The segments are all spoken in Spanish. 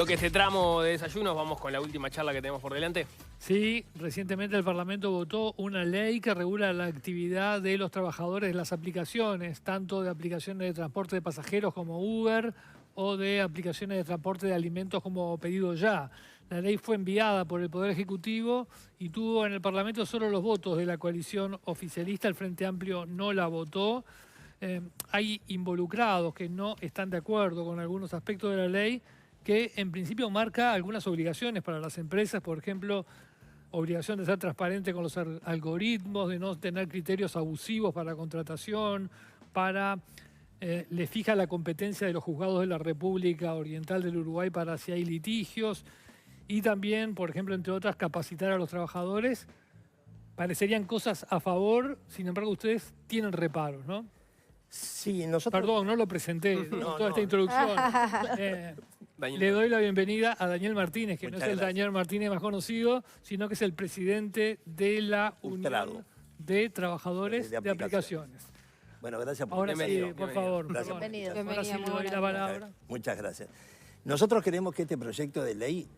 Lo que este tramo de desayunos, vamos con la última charla que tenemos por delante. Sí, recientemente el Parlamento votó una ley que regula la actividad de los trabajadores de las aplicaciones, tanto de aplicaciones de transporte de pasajeros como Uber o de aplicaciones de transporte de alimentos como Pedido Ya. La ley fue enviada por el Poder Ejecutivo y tuvo en el Parlamento solo los votos de la coalición oficialista. El Frente Amplio no la votó. Hay involucrados que no están de acuerdo con algunos aspectos de la ley, que en principio marca algunas obligaciones para las empresas, por ejemplo, obligación de ser transparente con los algoritmos, de no tener criterios abusivos para la contratación, le fija la competencia de los juzgados de la República Oriental del Uruguay para si hay litigios, y también, por ejemplo, entre otras, capacitar a los trabajadores. Parecerían cosas a favor, sin embargo, ustedes tienen reparos, ¿no? Sí, nosotros... Perdón, no lo presenté, toda esta introducción. Le doy la bienvenida a Daniel Martínez, que Muchas no es el gracias. Daniel Martínez más conocido, sino que es el presidente de la Utrado. Unión de Trabajadores de Aplicaciones. Bueno, gracias por Ahora sí, Bienvenido, por bienvenido. favor. Gracias. perdón. Bienvenido. Ahora sí le doy la palabra. Muchas gracias. Nosotros creemos que este proyecto de ley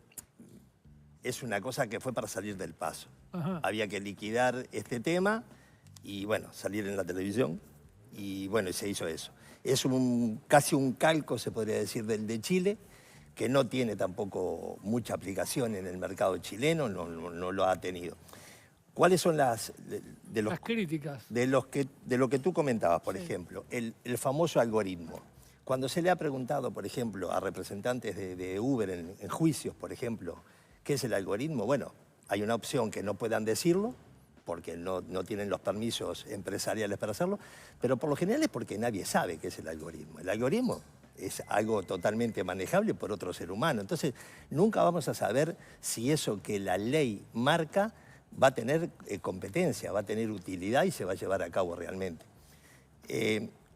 es una cosa que fue para salir del paso. Ajá. Había que liquidar este tema y, bueno, salir en la televisión. Y, bueno, y se hizo eso. Es casi un calco, se podría decir, del de Chile, que no tiene tampoco mucha aplicación en el mercado chileno, no lo ha tenido. ¿Cuáles son las críticas? de lo que tú comentabas, por ejemplo, el famoso algoritmo? Cuando se le ha preguntado, por ejemplo, a representantes de Uber en juicios, por ejemplo, ¿qué es el algoritmo? Bueno, hay una opción que no puedan decirlo, porque no tienen los permisos empresariales para hacerlo, pero por lo general es porque nadie sabe qué es el algoritmo. El algoritmo es algo totalmente manejable por otro ser humano. Entonces, nunca vamos a saber si eso que la ley marca va a tener competencia, va a tener utilidad y se va a llevar a cabo realmente.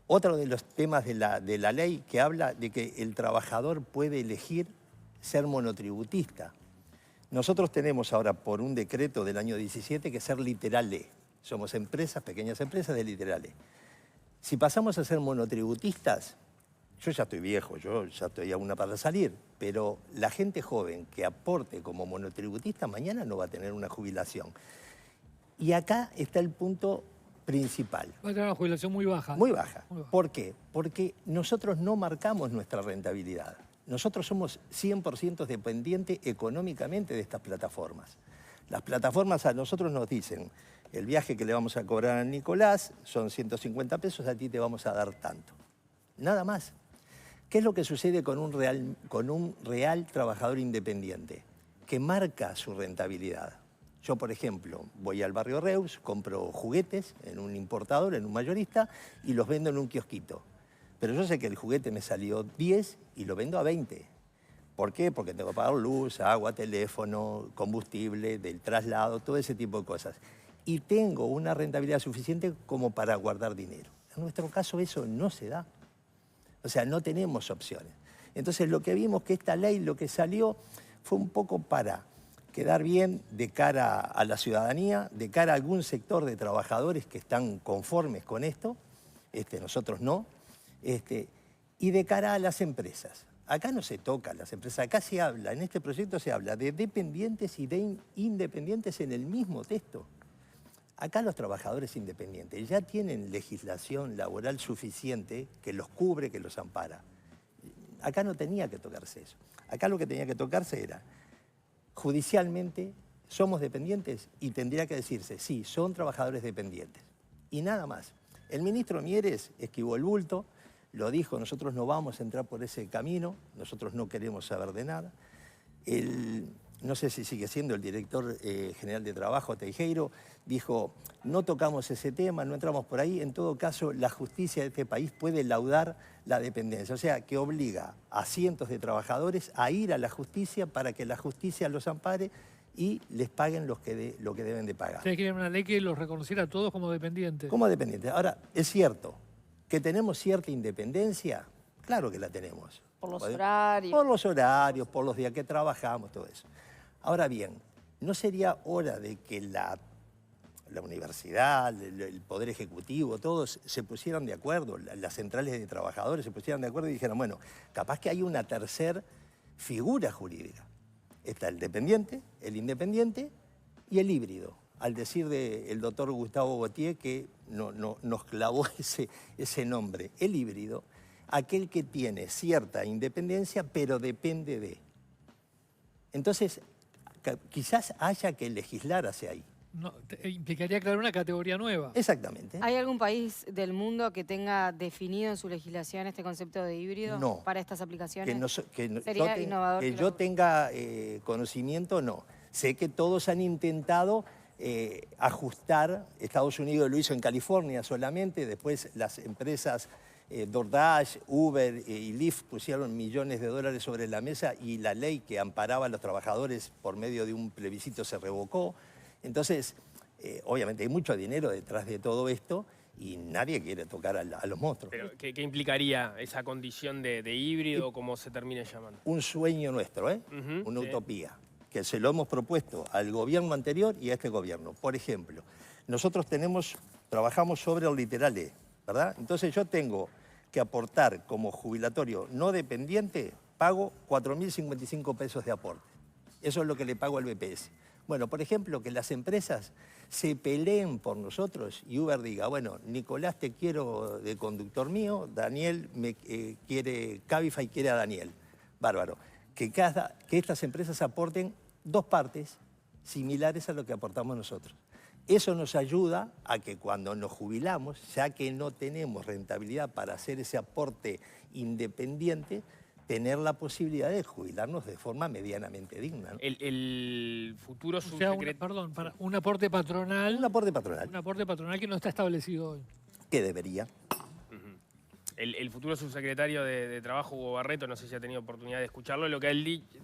Otro de los temas de la ley que habla de que el trabajador puede elegir ser monotributista. Nosotros tenemos ahora, por un decreto del año 17, que ser literal E. Somos empresas, pequeñas empresas de literal E. Si pasamos a ser monotributistas, yo ya estoy viejo, yo ya estoy a una para salir, pero la gente joven que aporte como monotributista mañana no va a tener una jubilación. Y acá está el punto principal. Va a tener una jubilación muy baja. Muy baja. Muy baja. ¿Por qué? Porque nosotros no marcamos nuestra rentabilidad. Nosotros somos 100% dependientes económicamente de estas plataformas. Las plataformas a nosotros nos dicen, el viaje que le vamos a cobrar a Nicolás son 150 pesos, a ti te vamos a dar tanto. Nada más. ¿Qué es lo que sucede con un real trabajador independiente? Que marca su rentabilidad. Yo, por ejemplo, voy al barrio Reus, compro juguetes en un importador, en un mayorista, y los vendo en un kiosquito. Pero yo sé que el juguete me salió 10 y lo vendo a 20. ¿Por qué? Porque tengo que pagar luz, agua, teléfono, combustible, del traslado, todo ese tipo de cosas. Y tengo una rentabilidad suficiente como para guardar dinero. En nuestro caso eso no se da. O sea, no tenemos opciones. Entonces lo que vimos que esta ley, lo que salió, fue un poco para quedar bien de cara a la ciudadanía, de cara a algún sector de trabajadores que están conformes con esto, nosotros no, y de cara a las empresas. Acá no se toca las empresas, acá se habla, en este proyecto se habla de dependientes y de independientes en el mismo texto. Acá los trabajadores independientes ya tienen legislación laboral suficiente que los cubre, que los ampara. Acá no tenía que tocarse eso. Acá lo que tenía que tocarse era, judicialmente, somos dependientes y tendría que decirse, sí, son trabajadores dependientes. Y nada más. El ministro Mieres esquivó el bulto, lo dijo, nosotros no vamos a entrar por ese camino, nosotros no queremos saber de nada. No sé si sigue siendo el director general de Trabajo, Teijeiro, dijo, no tocamos ese tema, no entramos por ahí. En todo caso, la justicia de este país puede laudar la dependencia. O sea, que obliga a cientos de trabajadores a ir a la justicia para que la justicia los ampare y les paguen lo que deben de pagar. Ustedes quieren una ley que los reconociera a todos como dependientes. Como dependientes. Ahora, es cierto que tenemos cierta independencia, claro que la tenemos. Por los horarios. Por los horarios, por los días que trabajamos, todo eso. Ahora bien, ¿no sería hora de que la universidad, el Poder Ejecutivo, todos se pusieran de acuerdo, las centrales de trabajadores se pusieran de acuerdo y dijeran, bueno, capaz que hay una tercera figura jurídica. Está el dependiente, el independiente y el híbrido. Al decir del doctor Gustavo Gautier, que nos clavó ese nombre, el híbrido, aquel que tiene cierta independencia, pero depende de. Entonces, quizás haya que legislar hacia ahí. No, implicaría crear una categoría nueva. Exactamente. ¿Hay algún país del mundo que tenga definido en su legislación este concepto de híbrido No. para estas aplicaciones? Sería innovador que que yo lo- tenga conocimiento, no. Sé que todos han intentado ajustar. Estados Unidos lo hizo en California solamente, después las empresas DoorDash, Uber y Lyft pusieron millones de dólares sobre la mesa y la ley que amparaba a los trabajadores por medio de un plebiscito se revocó. Entonces, obviamente hay mucho dinero detrás de todo esto y nadie quiere tocar a los monstruos. Pero, ¿qué implicaría esa condición de híbrido o como se termine llamando? Un sueño nuestro, una sí. utopía, que se lo hemos propuesto al gobierno anterior y a este gobierno. Por ejemplo, nosotros trabajamos sobre el literal E, ¿verdad? Entonces yo tengo que aportar como jubilatorio no dependiente, pago 4.055 pesos de aporte. Eso es lo que le pago al BPS. Bueno, por ejemplo, que las empresas se peleen por nosotros y Uber diga, bueno, Nicolás te quiero de conductor mío, Daniel quiere, Cabify quiere a Daniel. Bárbaro. Que estas empresas aporten dos partes similares a lo que aportamos nosotros. Eso nos ayuda a que cuando nos jubilamos, ya que no tenemos rentabilidad para hacer ese aporte independiente, tener la posibilidad de jubilarnos de forma medianamente digna, ¿no? El futuro O sea, subsecretario... un aporte patronal. Un aporte patronal, Un aporte patronal que no está establecido hoy. que debería. El futuro subsecretario de Trabajo, Hugo Barreto, no sé si ha tenido oportunidad de escucharlo, lo que ha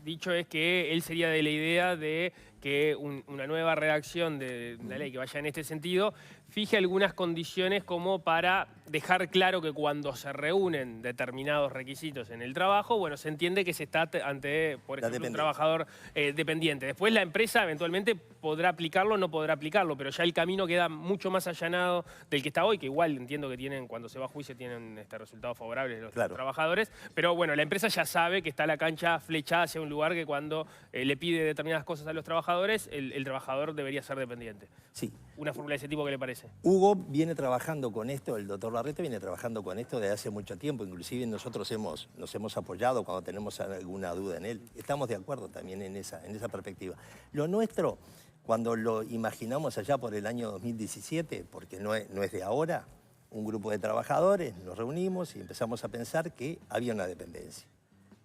dicho es que él sería de la idea de que una nueva redacción de la ley que vaya en este sentido fije algunas condiciones como para dejar claro que cuando se reúnen determinados requisitos en el trabajo, bueno, se entiende que se está ante, por ejemplo, un trabajador dependiente. Después la empresa eventualmente podrá aplicarlo o no podrá aplicarlo, pero ya el camino queda mucho más allanado del que está hoy, que igual entiendo que tienen, cuando se va a juicio, tienen resultados favorables de los trabajadores, pero bueno, la empresa ya sabe que está la cancha flechada hacia un lugar que cuando le pide determinadas cosas a los trabajadores, el trabajador debería ser dependiente. Sí. Una fórmula de ese tipo, ¿qué le parece? Hugo viene trabajando con esto, el doctor Barreto viene trabajando con esto desde hace mucho tiempo, inclusive nosotros nos hemos apoyado cuando tenemos alguna duda en él. Estamos de acuerdo también en esa perspectiva. Lo nuestro, cuando lo imaginamos allá por el año 2017, porque no es de ahora, un grupo de trabajadores, nos reunimos y empezamos a pensar que había una dependencia.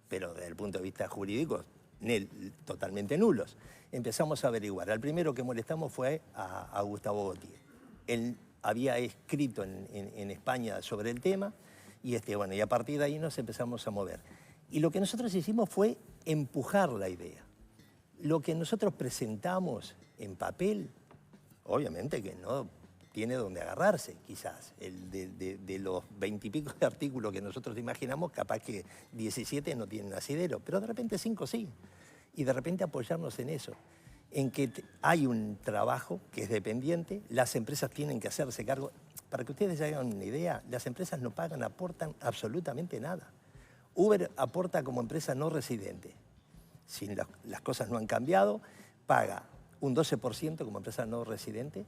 Pero desde el punto de vista jurídico, totalmente nulos. Empezamos a averiguar. Al primero que molestamos fue a Gustavo Gautier. Él había escrito en España sobre el tema y a partir de ahí nos empezamos a mover. Y lo que nosotros hicimos fue empujar la idea. Lo que nosotros presentamos en papel, obviamente que no tiene donde agarrarse, quizás. De los 20 y pico de artículos que nosotros imaginamos, capaz que 17 no tienen asidero, pero de repente 5 sí. Y de repente apoyarnos en eso, en que hay un trabajo que es dependiente, las empresas tienen que hacerse cargo. Para que ustedes hagan una idea, las empresas no pagan, aportan absolutamente nada. Uber aporta como empresa no residente. Si las cosas no han cambiado, paga un 12% como empresa no residente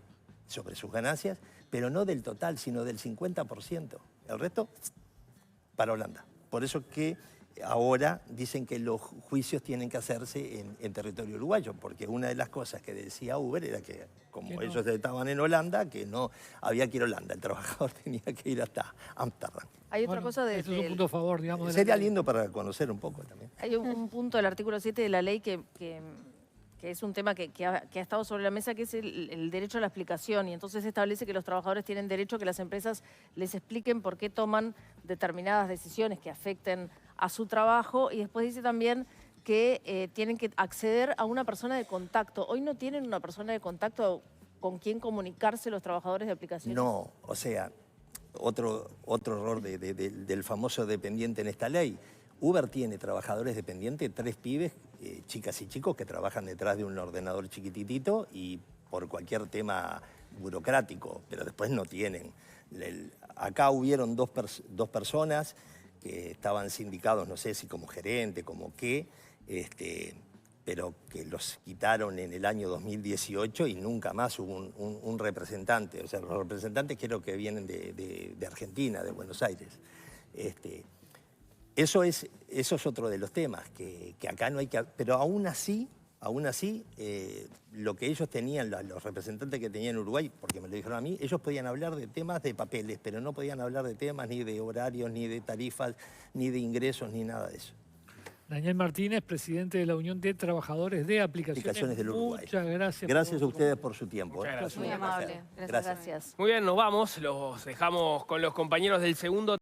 sobre sus ganancias, pero no del total, sino del 50%. El resto, para Holanda. Por eso que ahora dicen que los juicios tienen que hacerse en territorio uruguayo, porque una de las cosas que decía Uber era que, como ellos estaban en Holanda, que no había que ir a Holanda, el trabajador tenía que ir hasta Ámsterdam. Hay otra cosa de... Eso es un punto a favor, digamos. Sería lindo para conocer un poco también. Hay un punto del artículo 7 de la ley que es un tema que ha estado sobre la mesa, que es el derecho a la explicación. Y entonces establece que los trabajadores tienen derecho a que las empresas les expliquen por qué toman determinadas decisiones que afecten a su trabajo. Y después dice también que tienen que acceder a una persona de contacto. Hoy no tienen una persona de contacto con quien comunicarse los trabajadores de aplicaciones. No, o sea, otro error del famoso dependiente en esta ley. Uber tiene trabajadores dependientes, 3 pibes, chicas y chicos que trabajan detrás de un ordenador chiquititito y por cualquier tema burocrático, pero después no tienen. Acá hubieron dos personas que estaban sindicados, no sé si como gerente, como qué, pero que los quitaron en el año 2018 y nunca más hubo un representante. O sea, los representantes creo que vienen de Argentina, de Buenos Aires. Eso es otro de los temas, que acá no hay que... Pero aún así, lo que ellos tenían, los representantes que tenían en Uruguay, porque me lo dijeron a mí, ellos podían hablar de temas de papeles, pero no podían hablar de temas ni de horarios, ni de tarifas, ni de ingresos, ni nada de eso. Daniel Martínez, presidente de la Unión de Trabajadores de Aplicaciones Del Uruguay. Muchas gracias. Gracias a ustedes por su tiempo. Muchas gracias. Muy amable. Gracias. Gracias. Muy bien, nos vamos. Los dejamos con los compañeros del segundo